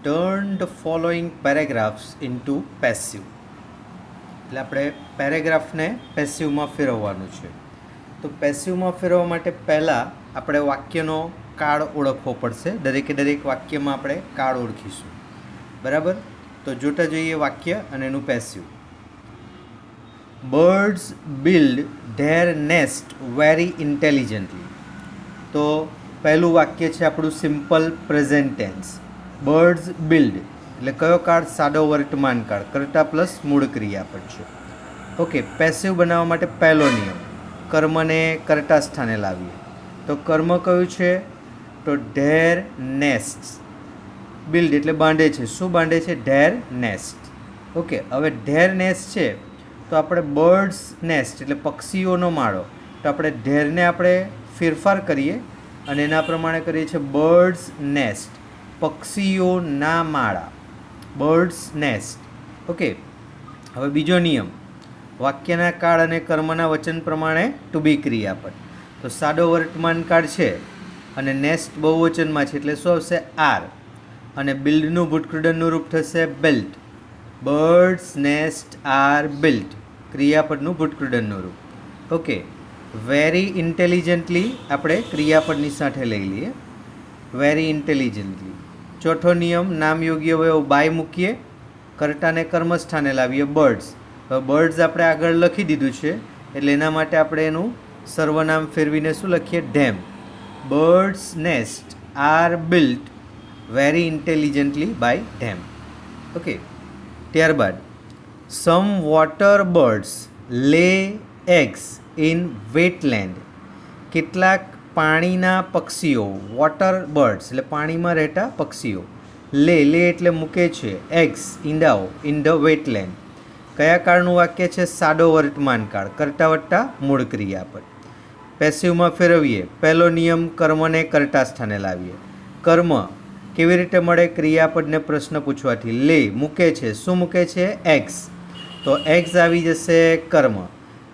Turn the following paragraphs into passive. એટલે આપણે પેરેગ્રાફને પેસિવમાં ફેરવવાનું છે. તો પેસિવમાં ફેરવવા માટે પહેલાં આપણે વાક્યનો કાળ ઓળખવો પડશે. દરેક વાક્યમાં આપણે કાળ ઓળખીશું. બરાબર? તો જોતા જઈએ વાક્ય અને એનું passive. Birds build their nest very intelligently. તો પહેલું વાક્ય છે આપણું simple present tense. Birds build એટલે કયો કાળ? સાદો વર્તમાન કાળ, કર્તા પ્લસ મૂળ ક્રિયાપદ છે. ઓકે, પેસિવ બનાવવા માટે પહેલો નિયમ, કર્મને કર્તા સ્થાને લાવીએ. તો કર્મ કયું છે? તો ધેર નેસ્ટ. બિલ્ડ એટલે બાંધે છે. શું બાંધે છે? There nest. ઓકે, હવે ધેર નેસ્ટ છે તો આપણે બર્ડ્સ નેસ્ટ એટલે પક્ષીઓનો માળો, તો આપણે ધેરને આપણે ફેરફાર કરીએ અને એના પ્રમાણે કરીએ છીએ બર્ડ્સ નેસ્ટ, પક્ષીઓના માળા, બર્ડ્સ નેસ્ટ. ઓકે, હવે બીજો નિયમ, વાક્યના કાળ અને કર્મના વચન પ્રમાણે ટુ બી ક્રિયાપદ. તો સાદો વર્તમાન કાળ છે અને નેસ્ટ બહુવચનમાં છે એટલે શું આવશે? આર. અને બિલ્ડનું ભૂતકૃદનનું રૂપ થશે built. Birds nest are built, ક્રિયાપદનું ભૂતકૃદનનું રૂપ. ઓકે, વેરી ઇન્ટેલિજન્ટલી આપણે ક્રિયાપદની સાથે લઈ લઈએ, વેરી ઇન્ટેલિજન્ટલી. ચોથો નિયમ, નામ યોગ્ય અવયવ બાય મૂકીએ, કર્તાને કર્મસ્થાને લાવીએ બર્ડ્સ. હવે બર્ડ્સ આપણે આગળ લખી દીધું છે એટલે એના માટે આપણે એનું સર્વનામ ફેરવીને શું લખીએ? Them. Birds nest are built very intelligently by them. Okay, ત્યારબાદ some water birds lay eggs in wetland. કેટલાક પાણીના પક્ષીઓ, વોટર બર્ડ્સ એટલે પાણીમાં રહેતા પક્ષીઓ, લે એટલે મૂકે છે, એગ્સ ઈંડાઓ ઇન ધ વેટલેન્ડ. કયા કાળનું વાક્ય છે? સાદો વર્તમાન કાળ, કર્તા વત્તા મૂળ ક્રિયાપદ. પેસિવમાં ફેરવીએ. પહેલો નિયમ, કર્મને કર્તા સ્થાને લાવીએ. કર્મ કેવી રીતે મળે? ક્રિયાપદને પ્રશ્ન પૂછવાથી. લે મૂકે છે. શું મૂકે છે? એગ્સ. તો એગ્સ આવી જશે કર્મ.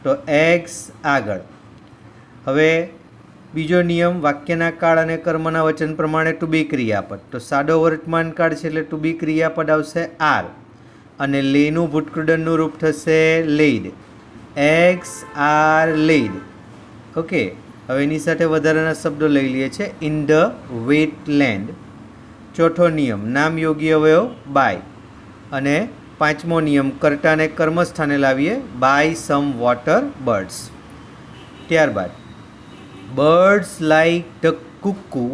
તો એગ્સ આગળ. હવે બીજો નિયમ, વાક્યના કાળ અને કર્મના વચન પ્રમાણે ટુ બી ક્રિયાપદ. તો સાદો વર્તમાન કાળ છે એટલે ટુ બી ક્રિયાપદ આવશે આર. અને લેનું ભૂતકૃદનનું રૂપ થશે laid. Eggs are laid. Okay, હવે એની સાથે વધારાના શબ્દો લઈ લઈએ છીએ, ઇન ધ વેટલેન્ડ. ચોથો નિયમ, નામ યોગ્ય અવયવ બાય. અને પાંચમો નિયમ, કર્તાને કર્મસ્થાને લાવીએ, બાય સમ વોટર બર્ડ્સ. ત્યારબાદ birds like the cuckoo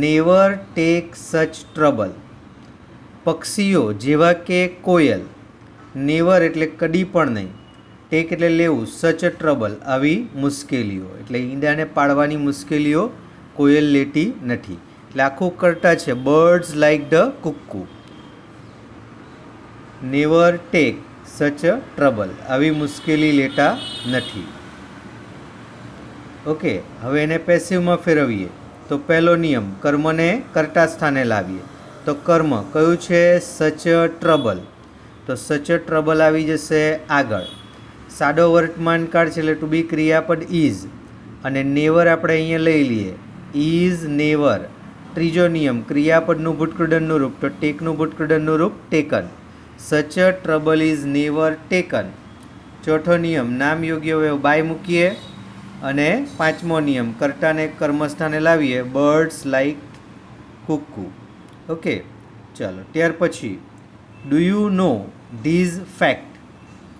never take such trouble. પક્ષીઓ જેવા કે કોયલ, નેવર એટલે કદી પણ નહીં, ટેક એટલે લેવું, સચ ટ્રબલ આવી મુશ્કેલીઓ એટલે ઈંડાને પાડવાની મુશ્કેલીઓ કોયલ લેતી નથી. એટલે આખું કર્તા છે birds like the cuckoo never take such trouble, આવી મુશ્કેલી લેતા નથી. ઓકે, હવે એને પેસિવમાં ફેરવીએ. તો પહેલો નિયમ, કર્મને કર્તા સ્થાને લાવીએ. તો કર્મ કયું છે? સચ ટ્રબલ. તો સચ ટ્રબલ આવી જશે આગળ. સાદો વર્તમાન કાળ છે એટલે ટુ બી ક્રિયાપદ ઇઝ. અને નેવર આપણે અહીંયા લઈ લઈએ, ઇઝ નેવર. ત્રીજો નિયમ, ક્રિયાપદનું ભૂતકૃદનનું રૂપ. તો ટેકનું ભૂતકૃદનનું રૂપ ટેકન. સચ ટ્રબલ ઇઝ નેવર ટેકન. ચોથો નિયમ, નામ યોગ્ય અવયવ બાય મૂકીએ. અને પાંચમો નિયમ, કર્તાને કર્મસ્થાને લાવીએ, બર્ડ્સ લાઇક કુક્કુ. ઓકે, ચાલો ત્યાર પછી, do you know these fact.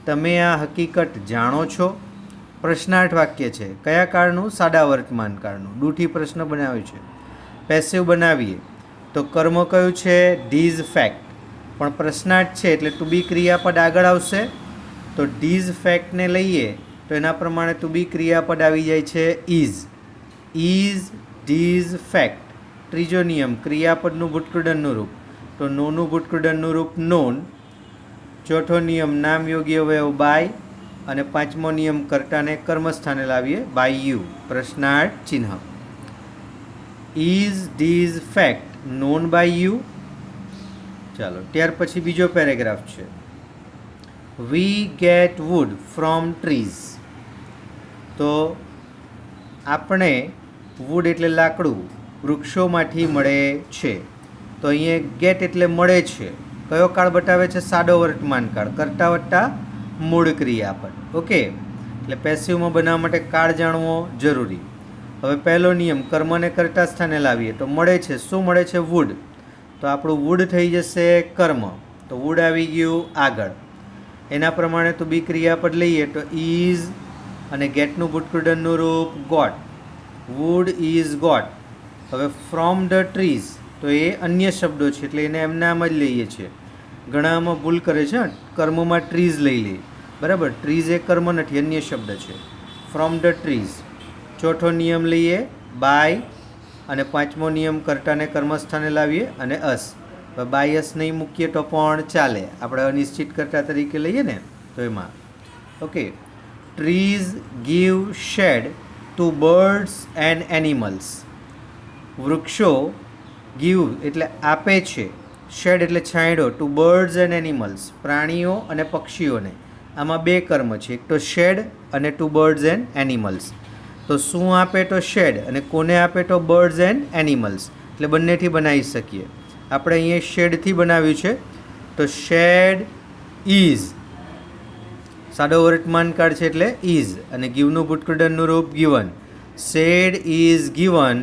તમે આ હકીકત જાણો છો? પ્રશ્નાર્થ વાક્ય છે. કયા કાળનું? સાદા વર્તમાન કાળનું. ડુથી પ્રશ્ન બનાવ્યો છે. પેસિવ બનાવીએ તો કર્મ કયું છે? These fact. પણ પ્રશ્નાર્થ છે એટલે ટુ બી ક્રિયાપદ આગળ આવશે. તો ધીઝ ફેક્ટને લઈએ તો એના પ્રમાણે ટુ બી ક્રિયાપદ આવી જાય છે ઇઝ. Is these fact. ત્રીજો નિયમ, ક્રિયાપદનું ભૂતકૃદનનું રૂપ. તો નોનું ભૂતકૃદનનું રૂપ નોન. ચોથો નિયમ, નામ યોગ્ય અવયવ બાય. અને પાંચમો નિયમ, કર્તાને કર્મસ્થાને લાવીએ, બાય યુ, પ્રશ્નાર્થ ચિહ્ન. Is these fact known by you. ચાલો ત્યાર પછી બીજો પેરેગ્રાફ છે, we get wood from trees. તો આપણે વુડ એટલે લાકડું વૃક્ષોમાંથી મળે છે. તો અહીંયા ગેટ એટલે મળે છે, કયો કાળ બતાવે છે? સાદો વર્તમાન કાળ, કર્તા વત્તા મૂળ ક્રિયાપદ. ઓકે, એટલે પેસિવમાં બનાવવા માટે કાળ જાણવો જરૂરી. હવે પહેલો નિયમ, કર્મને કર્તા સ્થાને લાવીએ તો મળે છે, શું મળે છે? વુડ. તો આપણું વુડ થઈ જશે કર્મ, તો વુડ આવી ગયું આગળ. એના પ્રમાણે તો બી ક્રિયાપદ લઈએ તો ઇઝ અને ગેટનું ભૂતકૃદનનું રૂપ ગોટ. Wood is got. હવે ફ્રોમ ધ ટ્રીઝ, તો એ અન્ય શબ્દો છે એટલે એને એમના આમ જ લઈએ છીએ. ઘણામાં ભૂલ કરે છે, કર્મમાં ટ્રીઝ લઈ લે, બરાબર. ટ્રીઝ એ કર્મ નથી, અન્ય શબ્દ છે. From the trees. ચોથો નિયમ લઈએ બાય, અને પાંચમો નિયમ કર્તાને કર્મસ્થાને લાવીએ અને અસ. બાય અસ નહીં મૂકીએ તો પણ ચાલે, આપણે અનિશ્ચિત કર્તા તરીકે લઈએ ને તો એમાં. Okay, trees give shade to birds and animals. વૃક્ષો ગીવ એટલે આપે છે, શેડ એટલે છાંયડો, ટુ બર્ડ્સ એન્ડ એનિમલ્સ પ્રાણીઓ અને પક્ષીઓને. આમાં બે કર્મ છે, એક તો શેડ અને ટુ બર્ડ્સ એન્ડ એનિમલ્સ. તો શું આપે તો શેડ, અને કોને આપે તો બર્ડ્સ એન્ડ એનિમલ્સ, એટલે બંનેથી બનાવી શકીએ. આપણે અહીંયા શેડથી બનાવ્યું છે, તો શેડ ઇઝ સાદો વર્તમાન કાળ છે એટલે ઇઝ, અને ગીવનું ભૂતકૃદનનું રૂપ given. Shade is given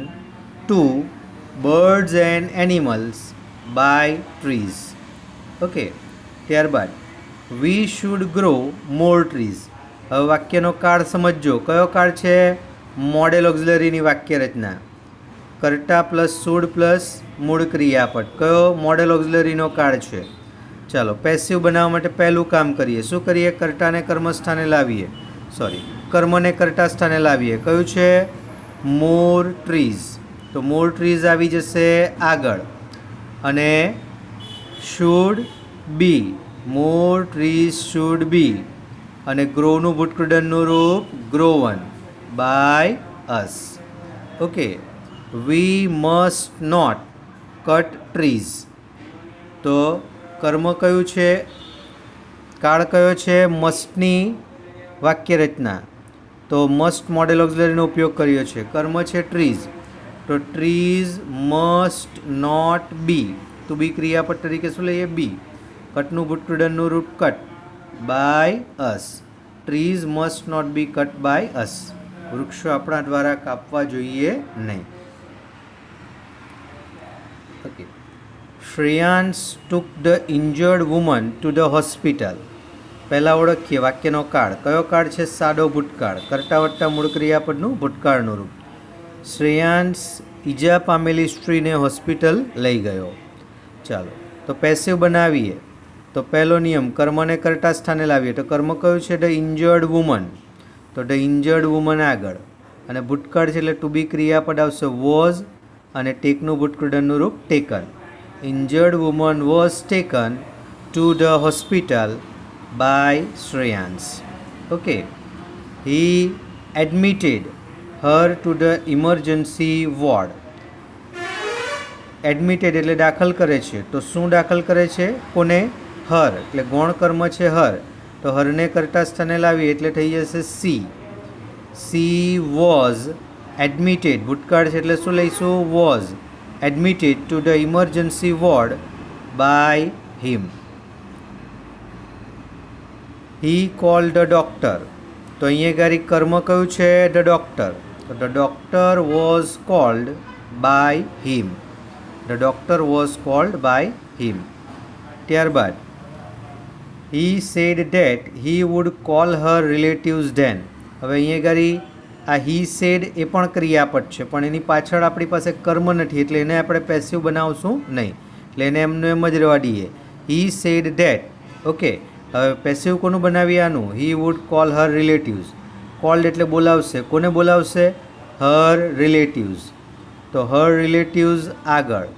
to birds and animals by trees. Okay, ત્યારબાદ we should grow more trees. હવે વાક્યનો કાળ સમજજો, કયો કાળ છે? મોડેલ ઓક્ઝિલરીની વાક્ય રચના, કર્તા પ્લસ શુડ પ્લસ મૂળ ક્રિયાપદ. કયો? મોડેલ ઓક્ઝિલરીનો કાળ છે. ચાલો પેસિવ બનાવવા માટે પહેલું કામ કરીએ. શું કરીએ? કર્તાને કર્મસ્થાને લાવીએ, કર્મને કર્તા સ્થાને લાવીએ. કયું છે? More trees. તો મોર ટ્રીઝ આવી જશે આગળ, અને should be, more trees should be, અને ગ્રોનું ભૂતકૃદનનું રૂપ grown by us. Okay, we must not cut trees. તો કર્મ કયું છે? કાળ કયો છે? મસ્ટની વાક્ય રચના, તો મસ્ટ મોડેલ ઓક્ઝિલરીનો ઉપયોગ કર્યો છે. કર્મ છે ટ્રીઝ, તો ટ્રીઝ મસ્ટ નોટ બી, તો બી ક્રિયાપદ તરીકે શું લઈએ? બી. કટનું ભૂતકૃદનનું રૂપ cut by us. Trees must not be cut by us. વૃક્ષો આપણા દ્વારા કાપવા જોઈએ નહીં. Okay, Shreyansh took the injured woman to the hospital. પહેલાં ઓળખીએ વાક્યનો કાળ. કયો કાળ છે? સાદો ભૂતકાળ, કર્તા વત્તા મૂળ ક્રિયાપદનું ભૂતકાળનું રૂપ. શ્રેયાંશ ઈજા પામેલી સ્ત્રીને હોસ્પિટલ લઈ ગયો. ચાલો તો પેસિવ બનાવીએ. તો પહેલો નિયમ, કર્મને કર્તા સ્થાને લાવીએ. તો કર્મ કયું છે? The injured woman. તો ધ ઇન્જર્ડ વુમન આગળ, અને ભૂતકાળ છે એટલે ટુ બી ક્રિયાપદ આવશે વોઝ, અને ટેકનું ભૂતકૃદનનું રૂપ taken. Injured woman was taken to the hospital by Shreyansh. Okay, he admitted her to the emergency ward. Admitted એટલે દાખલ કરે છે, તો શું દાખલ કરે છે? કોને? હર, એટલે ગૌણ કર્મ છે હર, તો હરને કર્તા સ્થાને લાવીએ એટલે થઈ જશે સી. સી વોઝ એડમિટેડ, ભૂતકાળ છે એટલે શું લઈશું? Was admitted to the emergency ward by him. He called the doctor. તો અહીંયા ગાડી કર્મ કયું છે? The doctor. તો the doctor was called by him. The doctor was called by him. ત્યારબાદ he said that he would call her relatives then. હવે અહીંયા ગાડી આ હી સેડ એ પણ ક્રિયાપદ છે, પણ એની પાછળ આપણી પાસે કર્મ નથી, એટલે એને આપણે પેસિવ બનાવશું નહીં, એટલે એને એમનું એમ જ રહેવા દઈએ. હી સેડ ડેટ. ઓકે, હવે પેસિવ કોનું બનાવીએ? આનું. હી would call her relatives. Cold એટલે બોલાવશે, કોને બોલાવશે? હર રિલેટિવ્સ. તો હર રિલેટિવ્સ આગળ,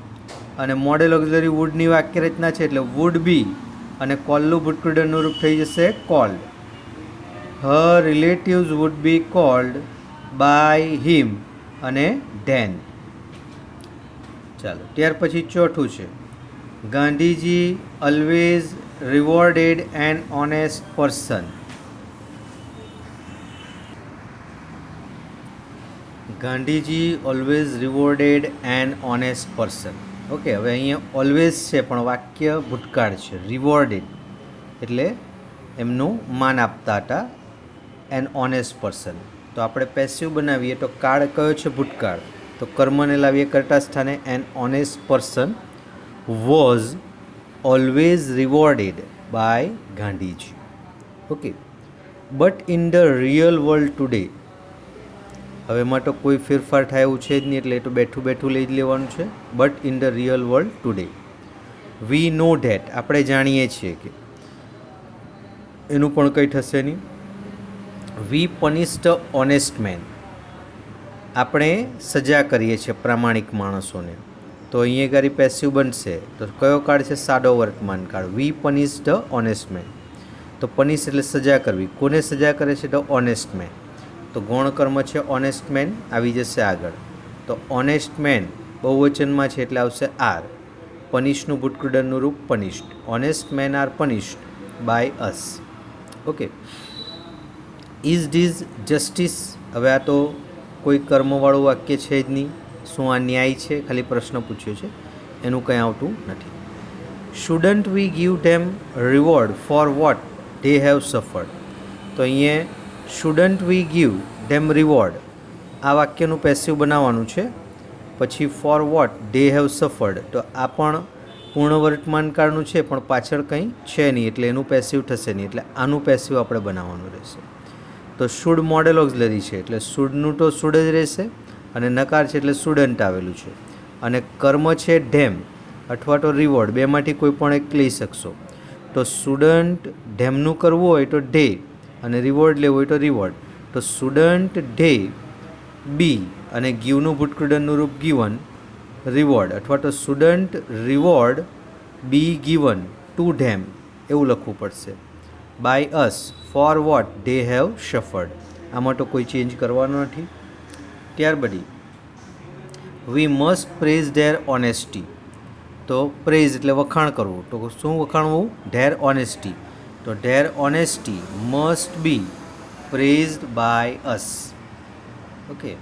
અને મોડેલ ઓક્ઝિલરી વુડની વાક્ય રચના છે એટલે વુડ બી, અને કોલનું ભૂતકૃદનનું રૂપ થઈ જશે called. Her relatives would be called by him અને ધેન. ચાલો ત્યાર પછી ચોથું છે, Gandhiji always rewarded an honest person. Gandhiji always rewarded an honest person. Okay, હવે અહીંયા ઓલવેઝ છે પણ વાક્ય ભૂતકાળ છે. રિવોર્ડેડ એટલે એમનું માન આપતા હતા. An honest person. તો આપણે પેસિવ બનાવીએ તો કાળ કયો છે? ભૂતકાળ. તો કર્મને લાવીએ કર્તા સ્થાને. An honest person was always rewarded by Gandhiji. Okay, but in the real world today, હવે એમાં તો કોઈ ફેરફાર થાય એવું છે જ નહીં, એટલે એ તો બેઠું બેઠું લઈ જ લેવાનું છે. But in the real world today we know that, આપણે જાણીએ છીએ કે, એનું પણ કંઈ થશે નહીં. We punish the honest man, આપણે સજા કરીએ છીએ પ્રામાણિક માણસોને. તો અહીંયા ગાડી પેસિવ બનશે. તો કયો કાળ છે? સાદો વર્તમાન કાળ. We punish the honest man. તો પનિશ એટલે સજા કરવી. કોને સજા કરે છે? The honest man. તો ગૌણ કર્મ છે ઓનેસ્ટ મેન, આવી જશે આગળ. તો ઓનેસ્ટ મેન બહુવચનમાં છે એટલે આવશે આર. પનિશનું ભૂતકૃદનનું રૂપ punished. Honest men are punished by us. Okay, is these justice, હવે આ તો કોઈ કર્મવાળું વાક્ય છે જ નહીં. શું આ ન્યાય છે? ખાલી પ્રશ્ન પૂછ્યો છે, એનું કંઈ આવતું નથી. Shouldn't we give them reward for what they have suffered. તો અહીંયા shouldn't we give them reward, આ વાક્યનું પેસિવ બનાવવાનું છે. પછી for what they have suffered, તો આ પણ પૂર્ણ વર્તમાન કાળનું છે પણ પાછળ કંઈ છે નહીં, એટલે એનું પેસિવ થશે નહીં, એટલે આનું પેસિવ આપણે બનાવવાનું રહેશે. તો શુડ મોડેલ ઓક્ઝિલરી છે એટલે શુડનું તો શુડ જ રહેશે, અને નકાર છે એટલે સ્ટુડન્ટ આવેલું છે. અને કર્મ છે ધેમ અથવા તો રિવોર્ડ, બેમાંથી કોઈ પણ એક લઈ શકશો. તો સ્ટુડન્ટ ધેમનું કરવું હોય તો ધે, અને રિવોર્ડ લેવું હોય તો રિવોર્ડ. તો સ્ટુડન્ટ ધે બી, અને ગીવનું ભૂતકૃદનનું રૂપ ગીવન રિવોર્ડ, અથવા તો student reward be given to them, એવું લખવું પડશે. By us for what they have suffered, આમાં તો કોઈ ચેન્જ કરવાનો નથી. ત્યાર પછી we must praise their honesty. તો પ્રેઝ એટલે વખાણ કરવું. તો શું વખાણવું? Their honesty. તો their honesty must be praised by us. Okay.